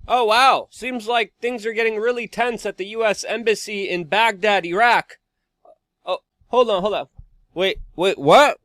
Oh wow, seems like things are getting really tense at the U.S. Embassy in Baghdad, Iraq. Oh, hold on. Wait, what?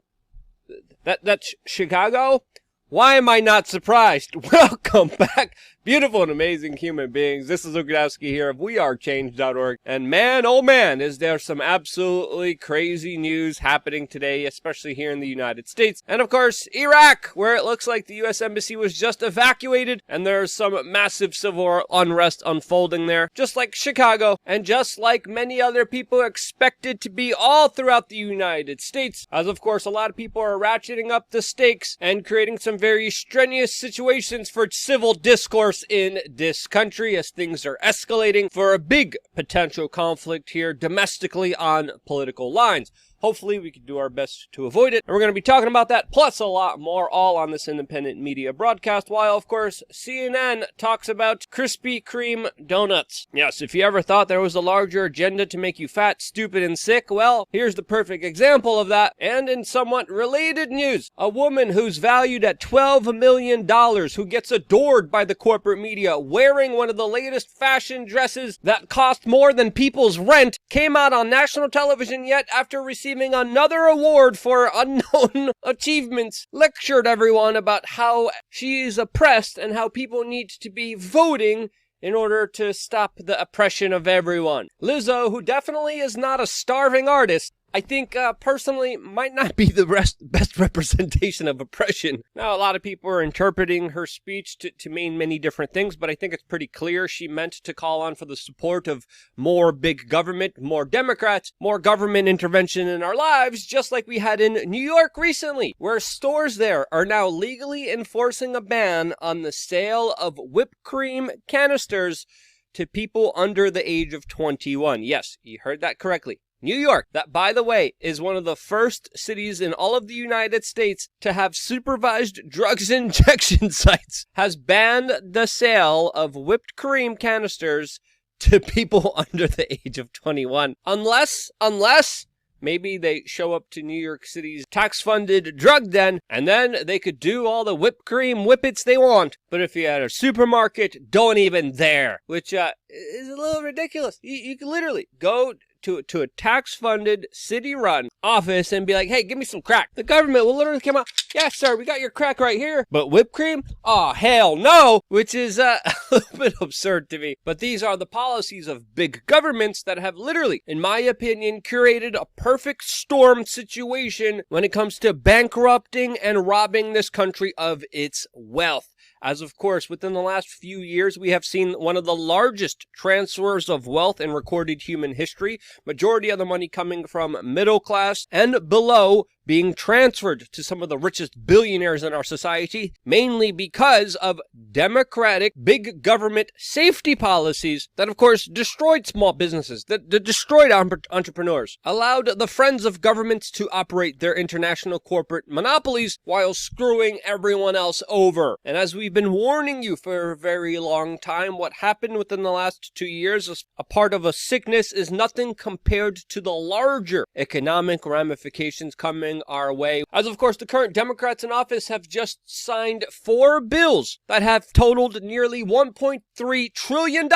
That's Chicago? Why am I not surprised? Welcome back, beautiful and amazing human beings. This is Lukadowski here of WeAreChange.org. And man, oh man, is there some absolutely crazy news happening today, especially here in the United States. And of course, Iraq, where it looks like the U.S. Embassy was just evacuated, and there's some massive civil unrest unfolding there, just like Chicago, and just like many other people expected to be all throughout the United States. As of course, a lot of people are ratcheting up the stakes and creating some very strenuous situations for civil discourse in this country as things are escalating for a big potential conflict here domestically on political lines. Hopefully, we can do our best to avoid it. And we're going to be talking about that, plus a lot more, all on this independent media broadcast, while, of course, CNN talks about Krispy Kreme donuts. Yes, if you ever thought there was a larger agenda to make you fat, stupid, and sick, well, here's the perfect example of that. And in somewhat related news, a woman who's valued at $12 million, who gets adored by the corporate media, wearing one of the latest fashion dresses that cost more than people's rent, came out on national television yet after receiving another award for unknown achievements, lectured everyone about how she is oppressed and how people need to be voting in order to stop the oppression of everyone. Lizzo, who definitely is not a starving artist, I think, personally, might not be the best representation of oppression. Now, a lot of people are interpreting her speech to mean many different things, but I think it's pretty clear she meant to call on for the support of more big government, more Democrats, more government intervention in our lives, just like we had in New York recently, where stores there are now legally enforcing a ban on the sale of whipped cream canisters to people under the age of 21. Yes, you heard that correctly. New York, that, by the way, is one of the first cities in all of the United States to have supervised drugs injection sites, has banned the sale of whipped cream canisters to people under the age of 21. Unless maybe they show up to New York City's tax-funded drug den, and then they could do all the whipped cream whippets they want. But if you're at a supermarket, don't even there. Which is a little ridiculous. You can literally go to a tax-funded, city-run office and be like, hey, give me some crack. The government will literally come out, yes, sir, we got your crack right here. But whipped cream? Oh, hell no! Which is a little bit absurd to me. But these are the policies of big governments that have literally, in my opinion, curated a perfect storm situation when it comes to bankrupting and robbing this country of its wealth. As of course, within the last few years, we have seen one of the largest transfers of wealth in recorded human history, majority of the money coming from middle class and below, being transferred to some of the richest billionaires in our society, mainly because of democratic big government safety policies that, of course, destroyed small businesses, that destroyed entrepreneurs, allowed the friends of governments to operate their international corporate monopolies while screwing everyone else over. And as we've been warning you for a very long time, what happened within the last 2 years as a part of a sickness is nothing compared to the larger economic ramifications coming our way. As of course, the current Democrats in office have just signed 4 bills that have totaled nearly $1.3 trillion,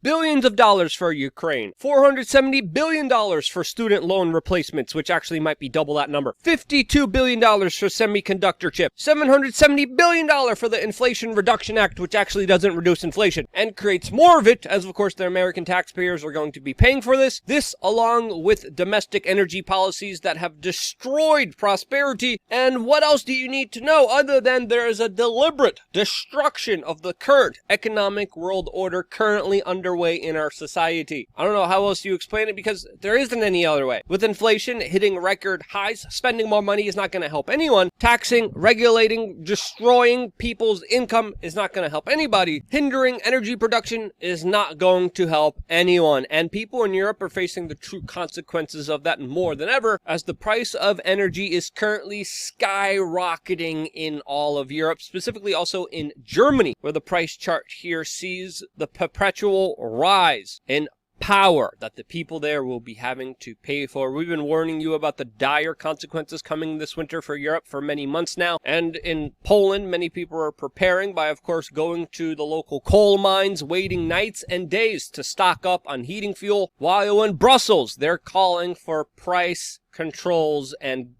billions of dollars for Ukraine, $470 billion for student loan replacements, which actually might be double that number, $52 billion for semiconductor chips, $770 billion for the Inflation Reduction Act, which actually doesn't reduce inflation and creates more of it, as of course the American taxpayers are going to be paying for this. This, along with domestic energy policies that have destroyed prosperity. And what else do you need to know other than there is a deliberate destruction of the current economic world order currently underway in our society? I don't know how else you explain it, because there isn't any other way. With inflation hitting record highs, spending more money is not going to help anyone. Taxing, regulating, destroying people's income is not going to help anybody. Hindering energy production is not going to help anyone. And people in Europe are facing the true consequences of that more than ever, as the price of energy is currently skyrocketing in all of Europe, specifically also in Germany, where the price chart here sees the perpetual rise in power that the people there will be having to pay for. We've been warning you about the dire consequences coming this winter for Europe for many months now. And in Poland, many people are preparing by, of course, going to the local coal mines, waiting nights and days to stock up on heating fuel. While in Brussels, they're calling for price controls and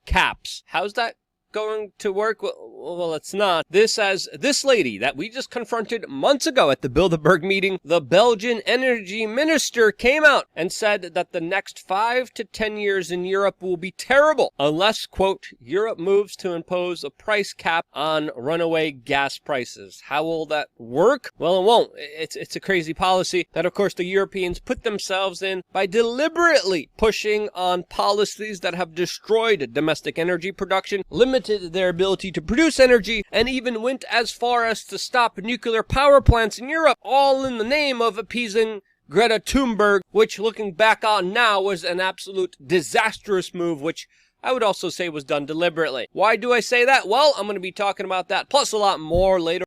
caps. How's that going to work? Well, it's not. This lady that we just confronted months ago at the Bilderberg meeting, the Belgian energy minister, came out and said that the next 5 to 10 years in Europe will be terrible unless, quote, Europe moves to impose a price cap on runaway gas prices. How will that work? Well, it won't. It's a crazy policy that, of course, the Europeans put themselves in by deliberately pushing on policies that have destroyed domestic energy production, limited their ability to produce energy, and even went as far as to stop nuclear power plants in Europe, all in the name of appeasing Greta Thunberg, which, looking back on now, was an absolute disastrous move, which I would also say was done deliberately. Why do I say that? Well, I'm going to be talking about that, plus a lot more later.